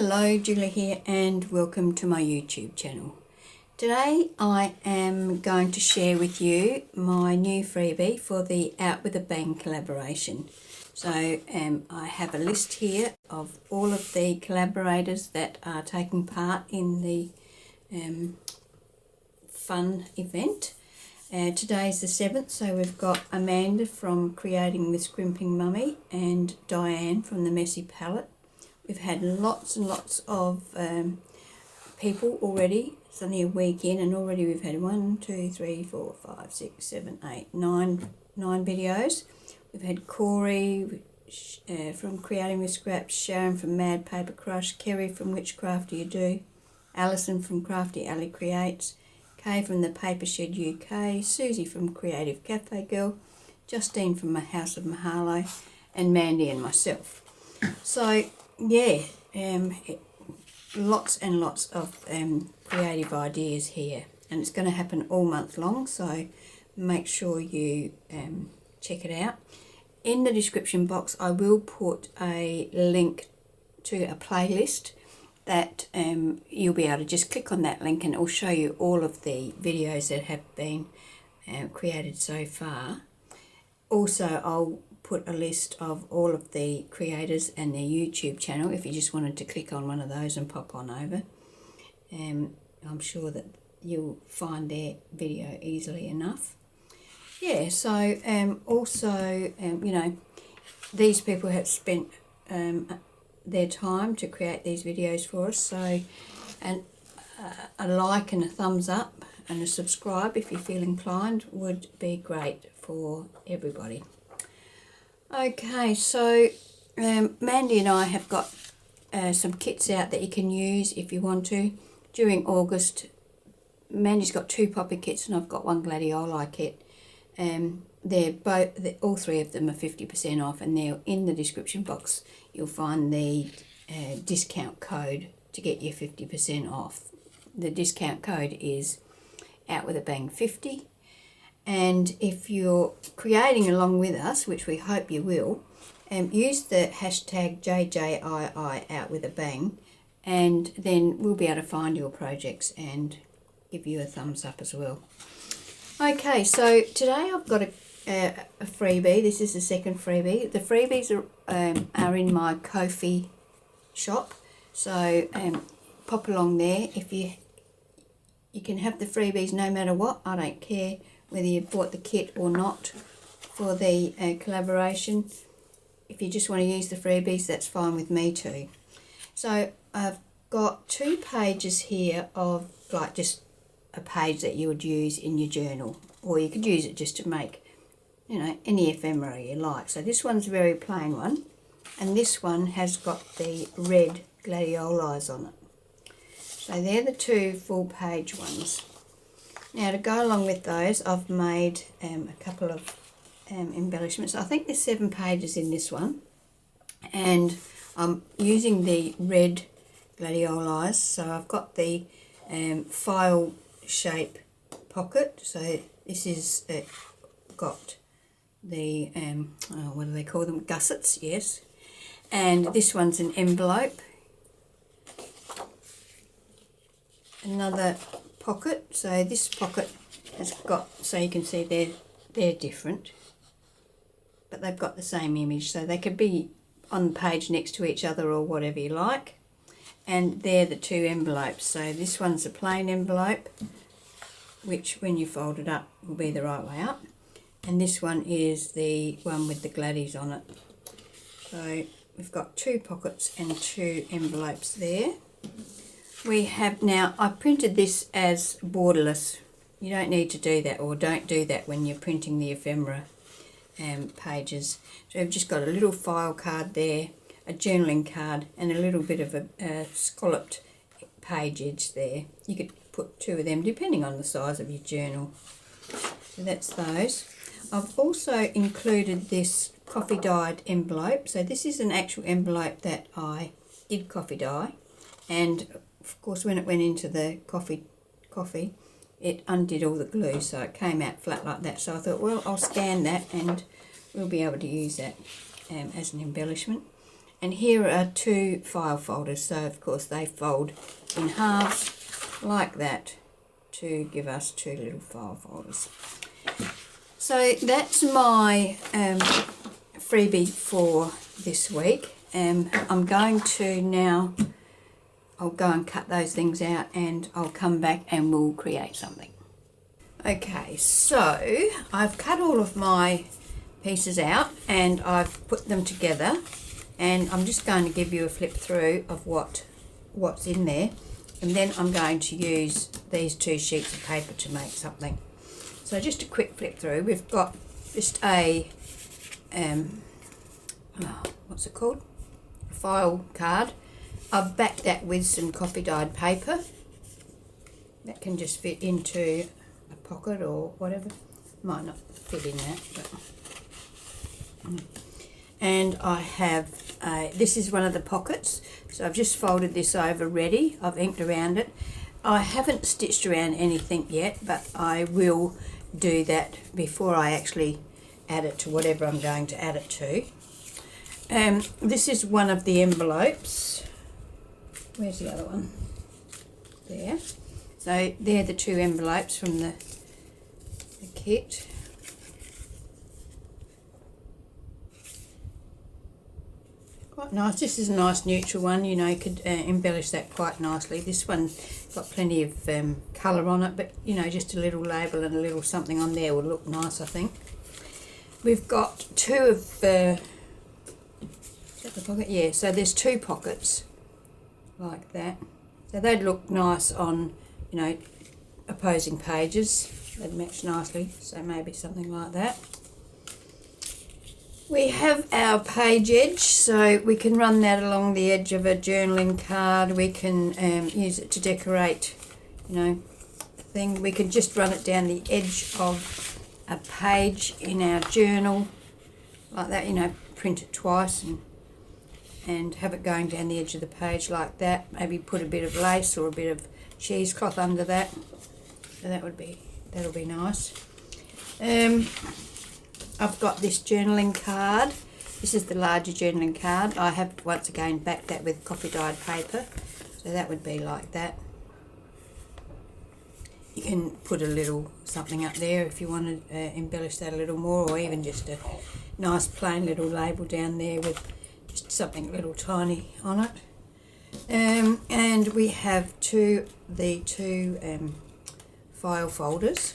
Hello, Julie here and welcome to my YouTube channel. Today I am going to share with you my new freebie for the Out With A Bang collaboration. So I have a list here of all of the collaborators that are taking part in the fun event. Today's the 7th, so we've got Amanda from Creating with Scrimping Mummy and Diane from The Messy Palette. We've had lots and lots of people already. It's only a week in and already we've had 9 videos. We've had Corey from Creating with Scraps, Sharon from Mad Paper Crush, Kerry from Which Craft Do You Do, Alison from Crafty Alley Creates, Kay from the Paper Shed UK, Susie from Creative Cafe Girl, Justine from My House of Mahalo, and Mandy and myself. So yeah, lots and lots of creative ideas here, and it's going to happen all month long, so make sure you check it out. In the description box I will put a link to a playlist that you'll be able to just click on that link and it will show you all of the videos that have been created so far. Also, I'll put a list of all of the creators and their YouTube channel if you just wanted to click on one of those and pop on over. I'm sure that you'll find their video easily enough. Yeah, so also, you know, these people have spent their time to create these videos for us, so a like and a thumbs up and a subscribe if you feel inclined would be great for everybody. Okay, so Mandy and I have got some kits out that you can use if you want to. During August, Mandy's got 2 poppy kits and I've got 1 Gladioli kit. All 3 of them are 50% off, and they're in the description box. You'll find the discount code to get you 50% off. The discount code is Out With A Bang 50. And if you're creating along with us, which we hope you will, use the hashtag JJII Out With A Bang, and then we'll be able to find your projects and give you a thumbs up as well. Okay, so today I've got a freebie. This is the second freebie. The freebies are in my Ko-fi shop, so pop along there. If you can have the freebies no matter what. I don't care whether you bought the kit or not for the collaboration. If you just want to use the freebies, that's fine with me too. So I've got 2 pages here of like just a page that you would use in your journal, or you could use it just to make, you know, any ephemera you like. So this one's a very plain one, and this one has got the red gladiolis on it. So they're the 2 full page ones. Now to go along with those, I've made a couple of embellishments. I think there's 7 pages in this one, and I'm using the red gladiolis. So I've got the file shape pocket. So this is got the what do they call them, gussets, yes. And this one's an envelope. Another pocket. So this pocket has got, so you can see they're different, but they've got the same image, so they could be on the page next to each other or whatever you like. And they're the 2 envelopes. So this one's a plain envelope, which when you fold it up will be the right way up, and this one is the one with the gladdies on it. So we've got 2 pockets and 2 envelopes there. We have now, I printed this as borderless. You don't need to do that, or don't do that when you're printing the ephemera pages. So we've just got a little file card there, a journaling card, and a little bit of a scalloped page edge there. You could put 2 of them depending on the size of your journal. So that's those. I've also included this coffee dyed envelope. So this is an actual envelope that I did coffee dye, and of course when it went into the coffee it undid all the glue, so it came out flat like that. So I thought, well, I'll scan that and we'll be able to use that as an embellishment. And here are 2 file folders, so of course they fold in halves like that to give us 2 little file folders. So that's my freebie for this week. I'm going to now, I'll go and cut those things out and I'll come back and we'll create something. Okay, so I've cut all of my pieces out and I've put them together, and I'm just going to give you a flip through of what's in there, and then I'm going to use these 2 sheets of paper to make something. So just a quick flip through. We've got just a what's it called? A file card. I've backed that with some coffee dyed paper. That can just fit into a pocket or whatever. Might not fit in that, but. And I have, this is one of the pockets, so I've just folded this over ready. I've inked around it. I haven't stitched around anything yet, but I will do that before I actually add it to whatever I'm going to add it to. This is one of the envelopes. Where's the other one? There. So they're the 2 envelopes from the kit. Quite nice. This is a nice neutral one, you know, you could embellish that quite nicely. This one got plenty of colour on it, but you know, just a little label and a little something on there would look nice, I think. We've got 2 of is that the pocket? Yeah, so there's 2 pockets like that. So they'd look nice on, you know, opposing pages. They'd match nicely, so maybe something like that. We have our page edge, so we can run that along the edge of a journaling card. We can use it to decorate, you know, a thing. We can just run it down the edge of a page in our journal, like that, you know, print it twice and have it going down the edge of the page like that. Maybe put a bit of lace or a bit of cheesecloth under that. So that'll be nice. I've got this journaling card. This is the larger journaling card. I have once again backed that with coffee dyed paper. So that would be like that. You can put a little something up there if you want to embellish that a little more, or even just a nice plain little label down there with just something little tiny on it. And we have the two file folders.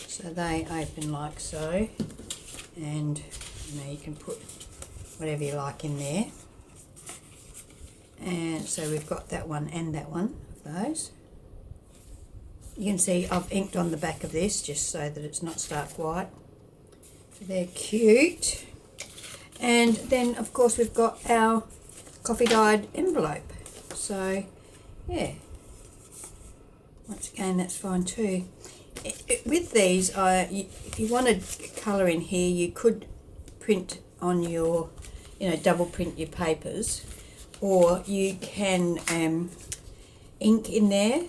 So they open like so. And you know, you can put whatever you like in there. And so we've got that one and that one of those. You can see I've inked on the back of this just so that it's not stark white. So they're cute. And then of course we've got our coffee dyed envelope. So yeah, once again that's fine too. With these, if you wanted colour in here, you could print on your, you know, double print your papers, or you can ink in there,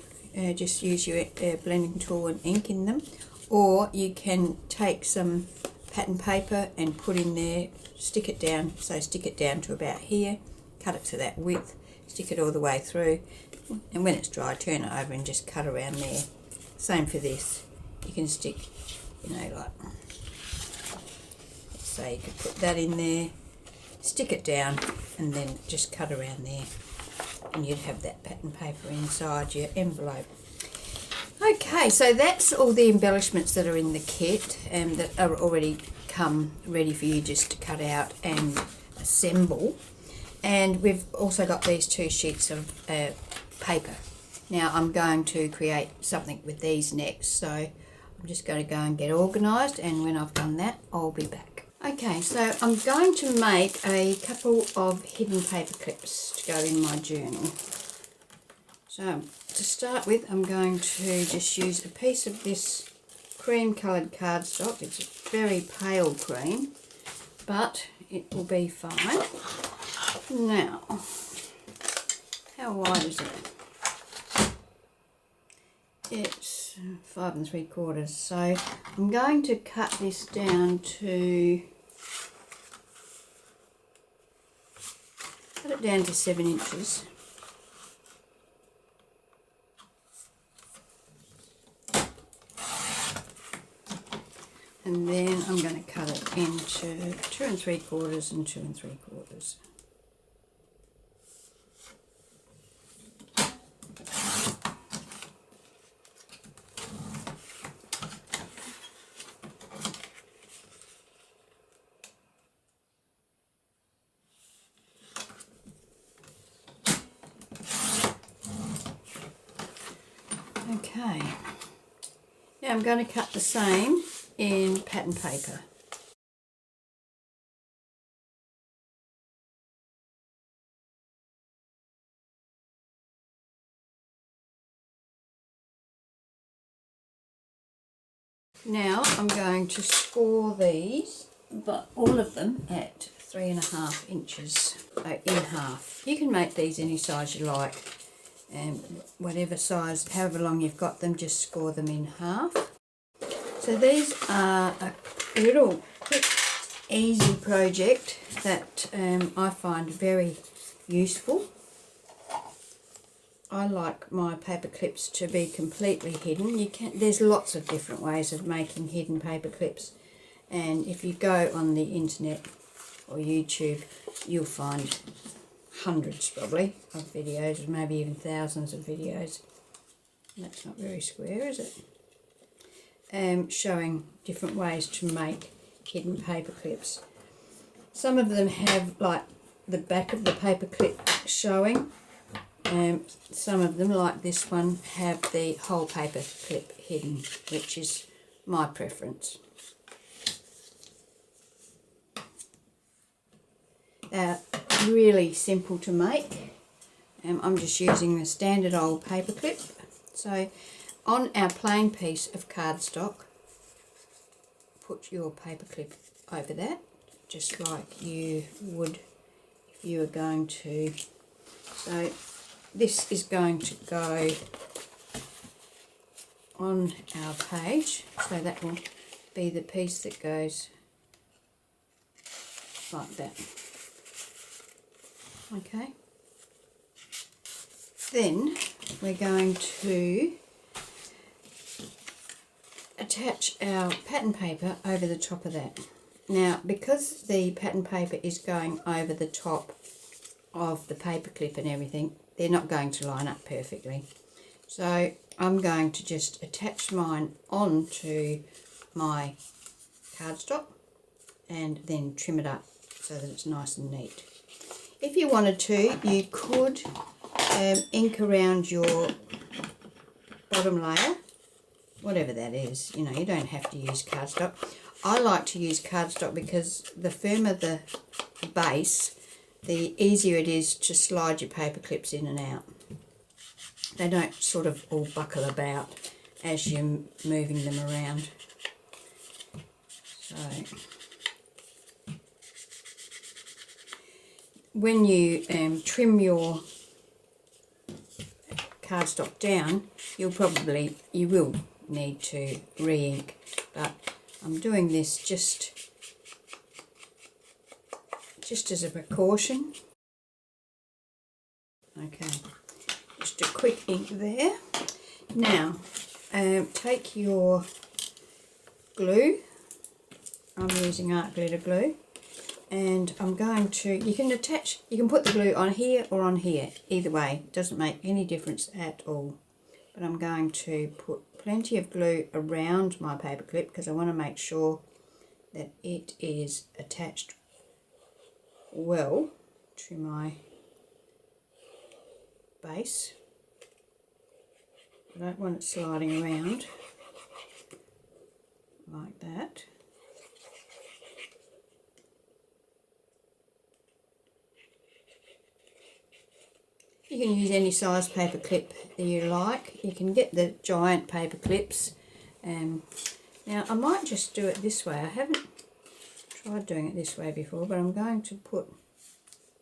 just use your blending tool and ink in them, or you can take some pattern paper and put in there, stick it down, so stick it down to about here, cut it to that width, stick it all the way through, and when it's dry, turn it over and just cut around there. Same for this. You can stick, you know, like, let's say you could put that in there, stick it down, and then just cut around there, and you'd have that pattern paper inside your envelope. Okay, so that's all the embellishments that are in the kit and that are already come ready for you just to cut out and assemble. And we've also got these 2 sheets of paper. Now I'm going to create something with these next, so I'm just going to go and get organised, and when I've done that I'll be back. Okay, so I'm going to make a couple of hidden paper clips to go in my journal. So to start with, I'm going to just use a piece of this cream coloured cardstock. It's a very pale cream, but it will be fine. Now, how wide is it? It's 5 3/4, so I'm going to cut this down to Put it down to 7 inches. And then I'm going to cut it into 2 3/4 and 2 3/4. Okay, now I'm going to cut the same in pattern paper. Now I'm going to score these, but all of them at 3.5 inches in half. You can make these any size you like, and whatever size, however long you've got them, just score them in half. So these are a little quick, easy project that I find very useful. I like my paper clips to be completely hidden. There's lots of different ways of making hidden paper clips, and if you go on the internet or YouTube, you'll find hundreds probably of videos, or maybe even thousands of videos. That's not very square, is it? Showing different ways to make hidden paper clips. Some of them have like the back of the paper clip showing. Some of them, like this one, have the whole paper clip hidden, which is my preference. They're really simple to make. I'm just using the standard old paper clip. So on our plain piece of cardstock, put your paper clip over that, just like you would if you were going to. So this is going to go on our page, so that will be the piece that goes like that. Okay. Then we're going to attach our pattern paper over the top of that. Now, because the pattern paper is going over the top of the paper clip and everything, they're not going to line up perfectly. So I'm going to just attach mine onto my cardstock and then trim it up so that it's nice and neat. If you wanted to, you could ink around your bottom layer, whatever that is. You know, you don't have to use cardstock. I like to use cardstock because the firmer the base, the easier it is to slide your paper clips in and out. They don't sort of all buckle about as you're moving them around. So when you trim your cardstock down, you will need to re-ink, but I'm doing this just as a precaution. Okay, just a quick ink there. Now take your glue. I'm using art glitter glue, and I'm going to, you can put the glue on here or on here, either way, it doesn't make any difference at all. But I'm going to put plenty of glue around my paper clip because I want to make sure that it is attached well to my base. I don't want it sliding around like that. You can use any size paper clip that you like. You can get the giant paper clips. Now I might just do it this way. I haven't tried doing it this way before, but I'm going to put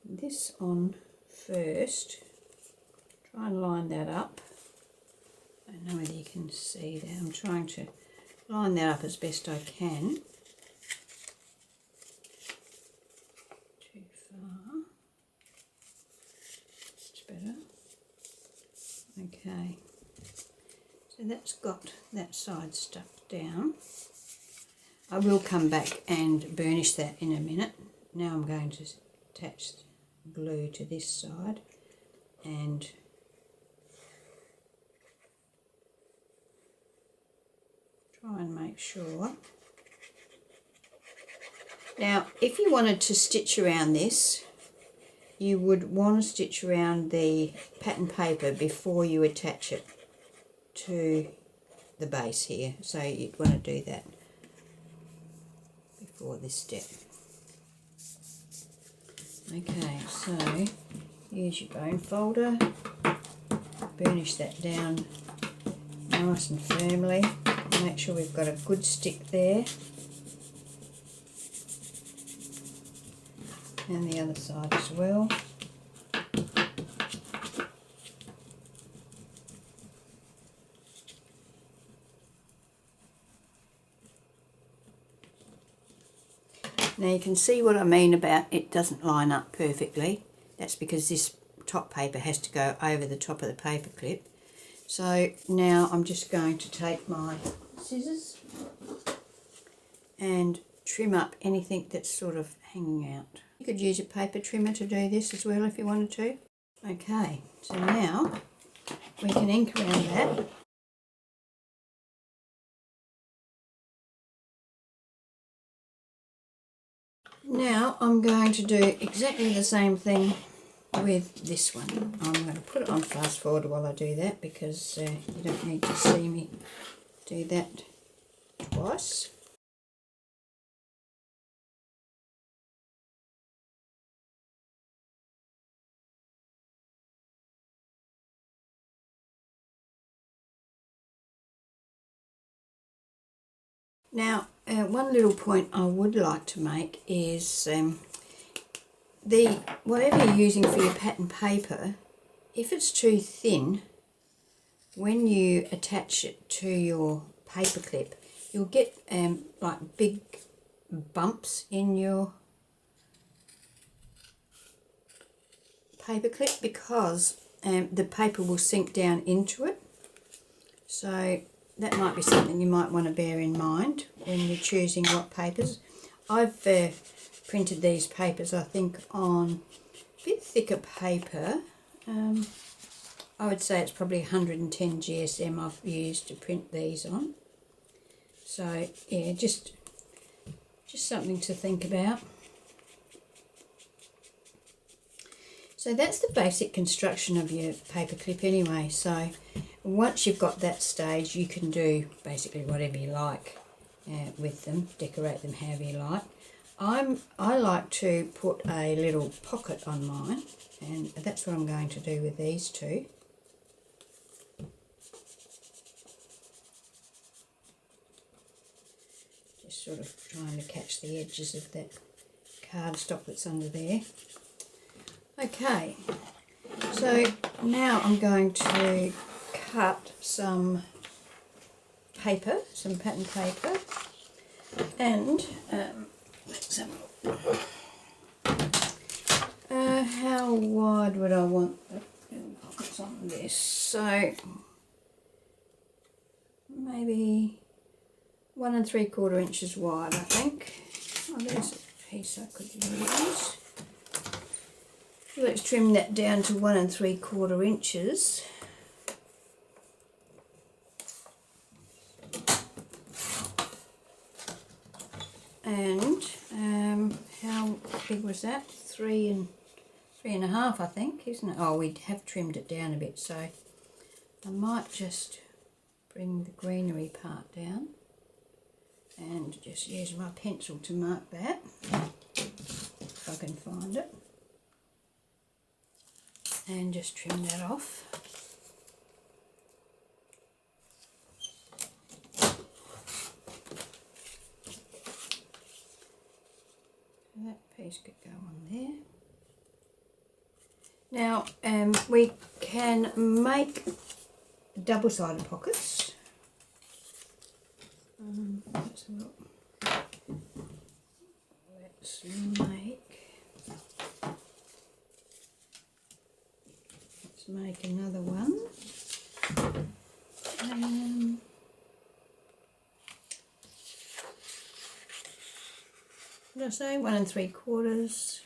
this on first. Try and line that up. I don't know whether you can see that. I'm trying to line that up as best I can. Too far. better. Okay, so that's got that side stuck down. I will come back and burnish that in a minute. Now I'm going to attach glue to this side and try and make sure. Now, if you wanted to stitch around this, you would want to stitch around the pattern paper before you attach it to the base here. So you'd want to do that before this step. Okay, so use your bone folder, burnish that down nice and firmly. Make sure we've got a good stick there. And the other side as well. Now you can see what I mean about it doesn't line up perfectly. That's because this top paper has to go over the top of the paper clip. So now I'm just going to take my scissors and trim up anything that's sort of hanging out. You could use a paper trimmer to do this as well if you wanted to. Okay, so now we can ink around that. Now I'm going to do exactly the same thing with this one. I'm going to put it on fast forward while I do that because you don't need to see me do that twice. Now, one little point I would like to make is whatever you're using for your pattern paper, if it's too thin, when you attach it to your paper clip, you'll get like big bumps in your paper clip because the paper will sink down into it. So that might be something you might want to bear in mind when you're choosing what papers. I've printed these papers, I think, on a bit thicker paper. I would say it's probably 110 GSM I've used to print these on. So yeah, just something to think about. So that's the basic construction of your paper clip anyway. So once you've got that stage, you can do basically whatever you like with them, decorate them however you like. I like to put a little pocket on mine, and that's what I'm going to do with these two. Just sort of trying to catch the edges of that cardstock that's under there. Okay, so now I'm going to cut some paper, some pattern paper, and let's have a look. How wide would I want the pockets on this? So maybe 1 3/4 inches wide, I think. Oh, there's a piece I could use. Let's trim that down to 1 3/4 inches. And how big was that? 3.5, I think, isn't it? Oh, we have trimmed it down a bit, so I might just bring the greenery part down and just use my pencil to mark that, if I can find it, and just trim that off. That piece could go on there. Now we can make double-sided pockets. Let's have a look. Let's make let's make another one. What did I say? 1 3/4.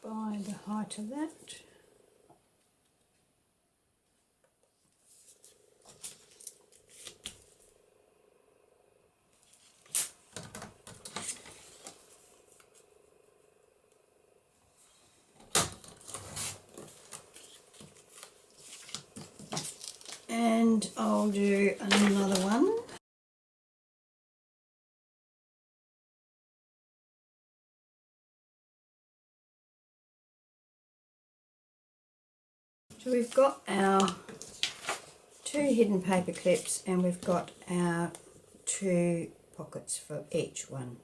By the height of that. And I'll do another one. So we've got our 2 hidden paper clips and we've got our 2 pockets for each one.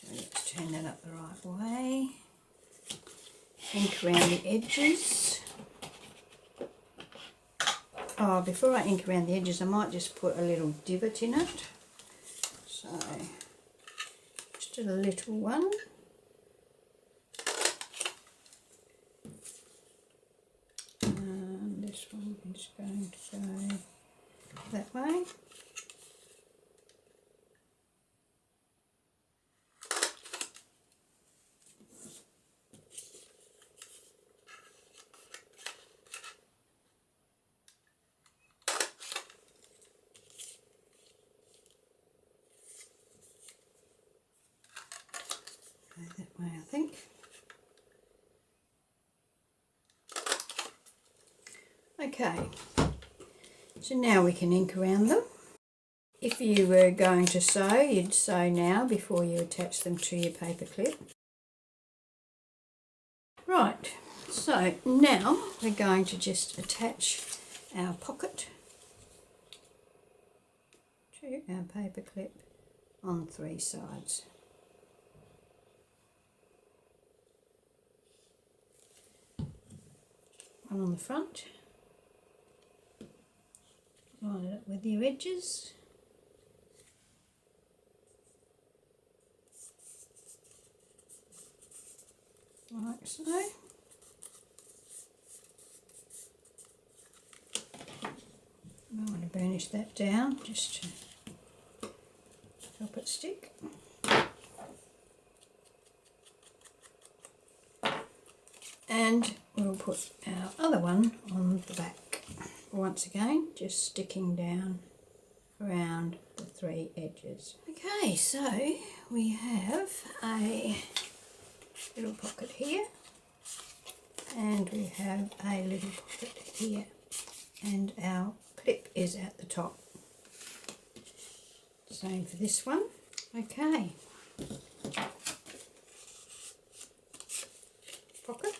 So let's turn that up the right way. Ink around the edges. Oh, before I ink around the edges, I might just put a little divot in it. So, just a little one. And this one is going to go that way. That way, I think. Okay, so now we can ink around them. If you were going to sew, you'd sew now before you attach them to your paper clip. Right, so now we're going to just attach our pocket to our paper clip on 3 sides. One on the front, line it up with your edges, like so. I want to burnish that down just to help it stick. And we'll put our other one on the back. Once again, just sticking down around the 3 edges. Okay, so we have a little pocket here, and we have a little pocket here, and our clip is at the top. Same for this one. Okay. Pocket.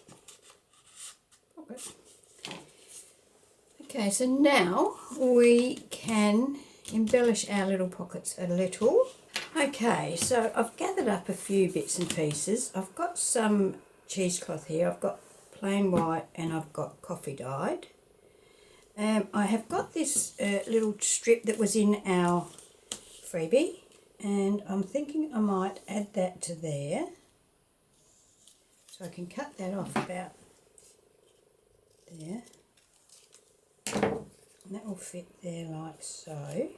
Okay, so now we can embellish our little pockets a little. Okay, so I've gathered up a few bits and pieces. I've got some cheesecloth here. I've got plain white and I've got coffee dyed. I have got this little strip that was in our freebie, and I'm thinking I might add that to there. So I can cut that off about there, and that will fit there like so.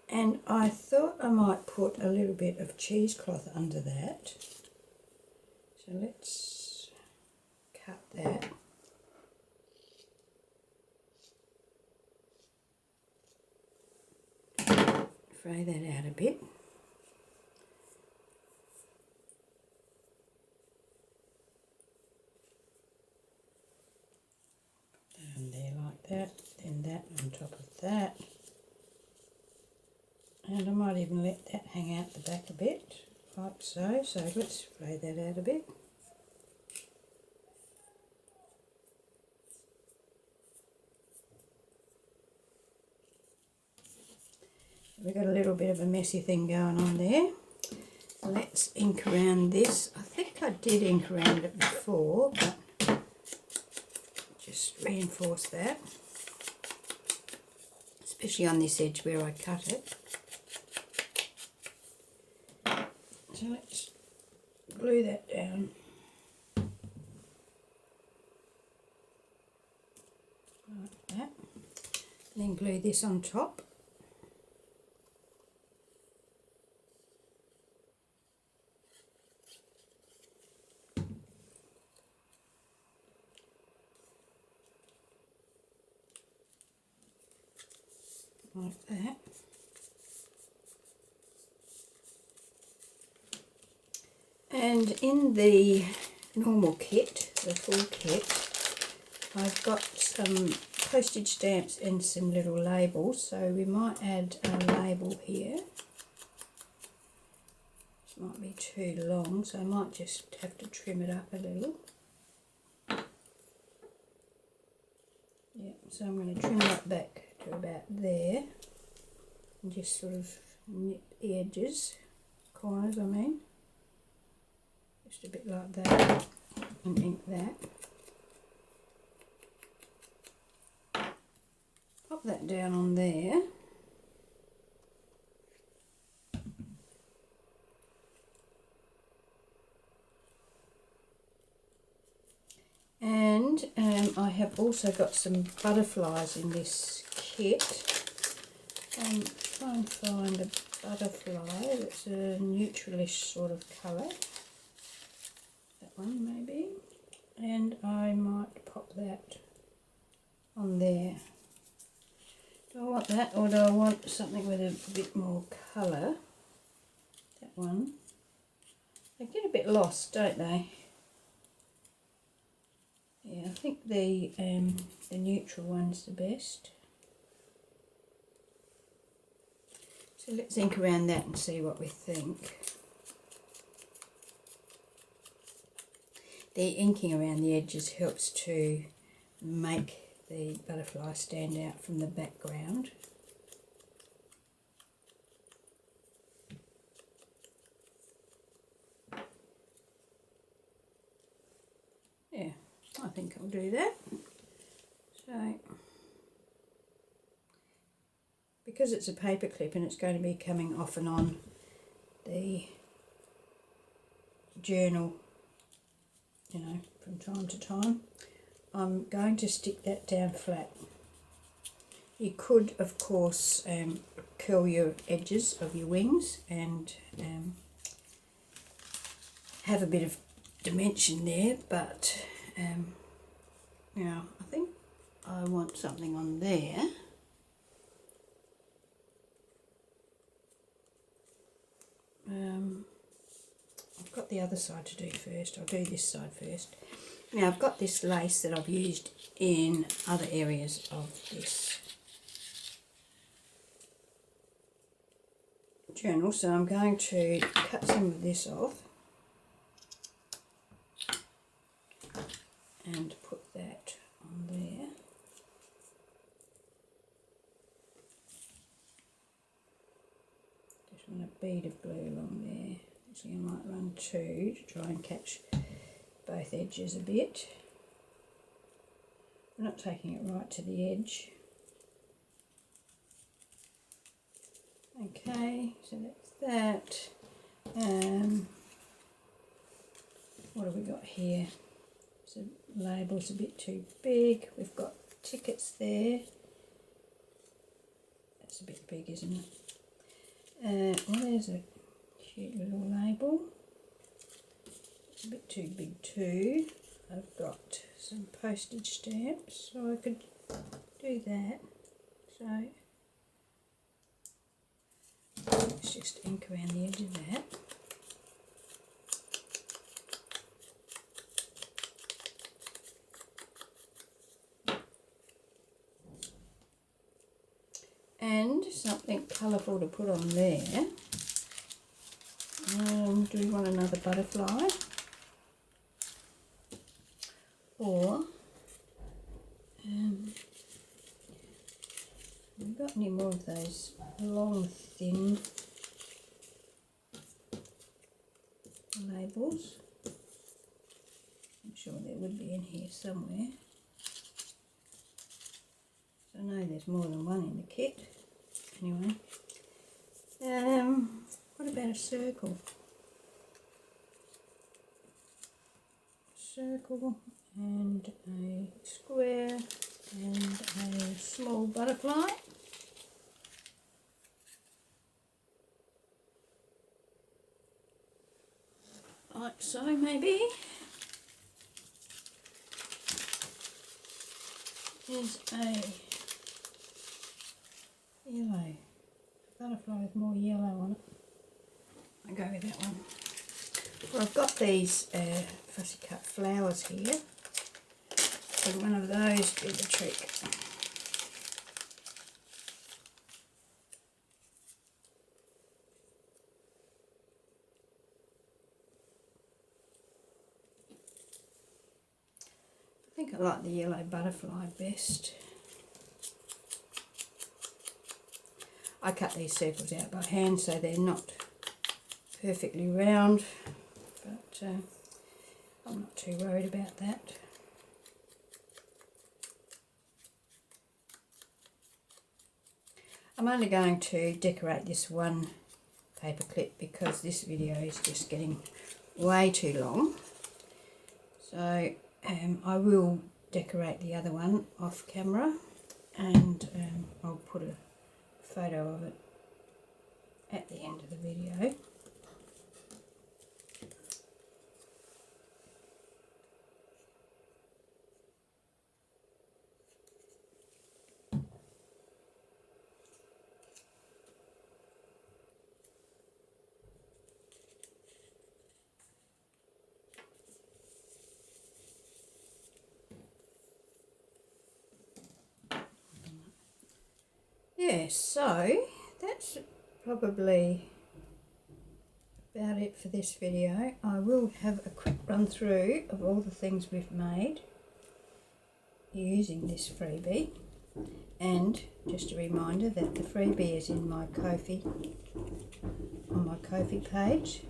And I thought I might put a little bit of cheesecloth under that, so let's cut that. Fray that out a bit. Down there like that, then that on top of that. And I might even let that hang out the back a bit, like so. So let's fray that out a bit. We've got a little bit of a messy thing going on there. Let's ink around this. I think I did ink around it before, but just reinforce that, especially on this edge where I cut it. So let's glue that down. Like that. And then glue this on top. Like that. And in the normal kit, the full kit, I've got some postage stamps and some little labels, so we might add a label here. This might be too long, so I might just have to trim it up a little. Yeah, so I'm going to trim that back to about there and just sort of nip the edges, corners I mean. Just a bit like that, and ink that. Pop that down on there. And I have also got some butterflies in this kit. Try and find a butterfly that's a neutralish sort of colour. That one maybe. And I might pop that on there. Do I want that, or do I want something with a bit more colour? That one. They get a bit lost, don't they? Yeah, I think the neutral one's the best. So let's ink around that and see what we think. The inking around the edges helps to make the butterfly stand out from the background. Yeah, I think I'll do that. So, because it's a paper clip and it's going to be coming off and on the journal, you know, from time to time, I'm going to stick that down flat. You could, of course, curl your edges of your wings and have a bit of dimension there, but you know, I think I want something on there. I've got the other side to do first. I'll do this side first. Now I've got this lace that I've used in other areas of this journal, so I'm going to cut some of this off and put that on there. Just want a bead of glue along there. Actually I might run two to try and catch both edges a bit. I'm not taking it right to the edge. Okay, so that's that. What have we got here? So label's a bit too big. We've got tickets there. That's a bit big, isn't it? Well, there's a cute little label. It's a bit too big too. I've got some postage stamps, so I could do that. So let's just ink around the edge of that. And something colourful to put on there. Do we want another butterfly? Or have we got any more of those long, thin labels? I'm sure there would be in here somewhere. So I know there's more than one in the kit. Anyway, what about a circle? circle and a square and a small butterfly. Like so, maybe. There's a yellow butterfly with more yellow on it. I'll go with that one. Well, I've got these fussy cut flowers here. So one of those do the trick. I think I like the yellow butterfly best. I cut these circles out by hand so they're not perfectly round, but I'm not too worried about that. I'm only going to decorate this one paper clip because this video is just getting way too long. So I will decorate the other one off camera, and I'll put a photo of it at the end of the video. Yeah, so that's probably about it for this video. I will have a quick run through of all the things we've made using this freebie, and just a reminder that the freebie is in my Ko-fi, on my Ko-fi page.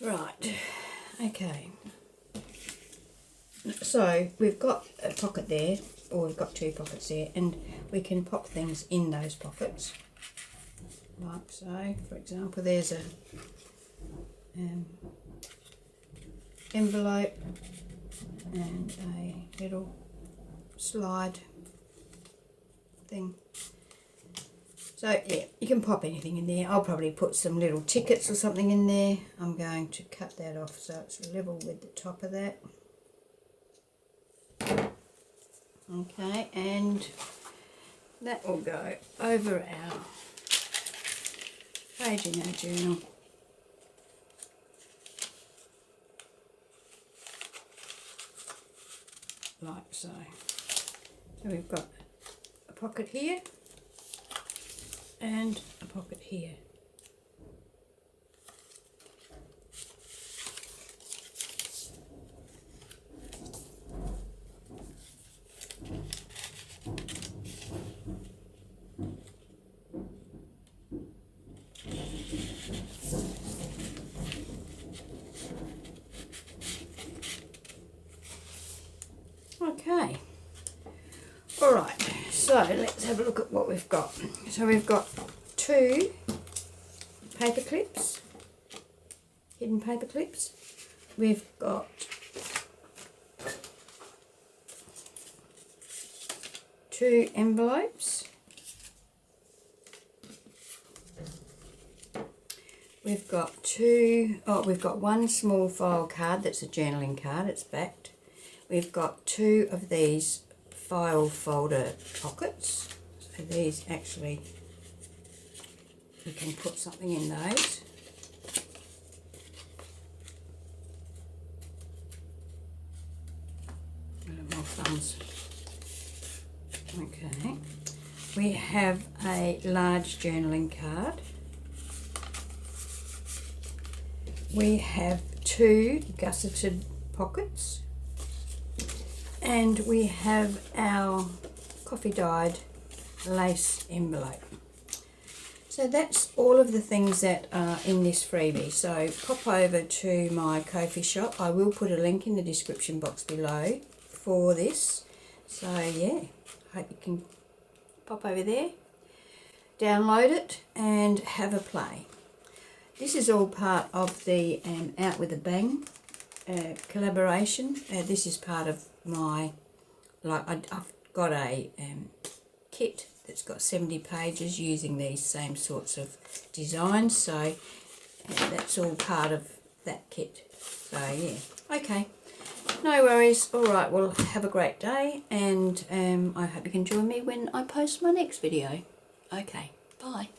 Right, okay, so we've got a pocket there, or we've got two pockets there, and we can pop things in those pockets, like so. For example, there's a envelope and a little slide thing. So yeah, you can pop anything in there. I'll probably put some little tickets or something in there. I'm going to cut that off so it's level with the top of that. Okay, and that will go over our page in our journal. Like so. So we've got a pocket here and a pocket here. Okay, all right, so let's have a look at what we've got. So we've got two paper clips, hidden paper clips. We've got two envelopes. We've got we've got one small file card that's a journaling card, it's backed. We've got two of these file folder pockets. So these actually, you can put something in those. More thumbs. Okay. We have a large journaling card. We have two gusseted pockets. And we have our coffee dyed lace envelope. So that's all of the things that are in this freebie. So pop over to my Ko-fi shop. I will put a link in the description box below for this. So yeah, I hope you can pop over there. download it and have a play. This is all part of the Out With A Bang collaboration. This is part of my, I've got a kit that's got 70 pages using these same sorts of designs, so that's all part of that kit. So yeah, okay, no worries. All right, well, have a great day, and I hope you can join me when I post my next video. Okay, bye.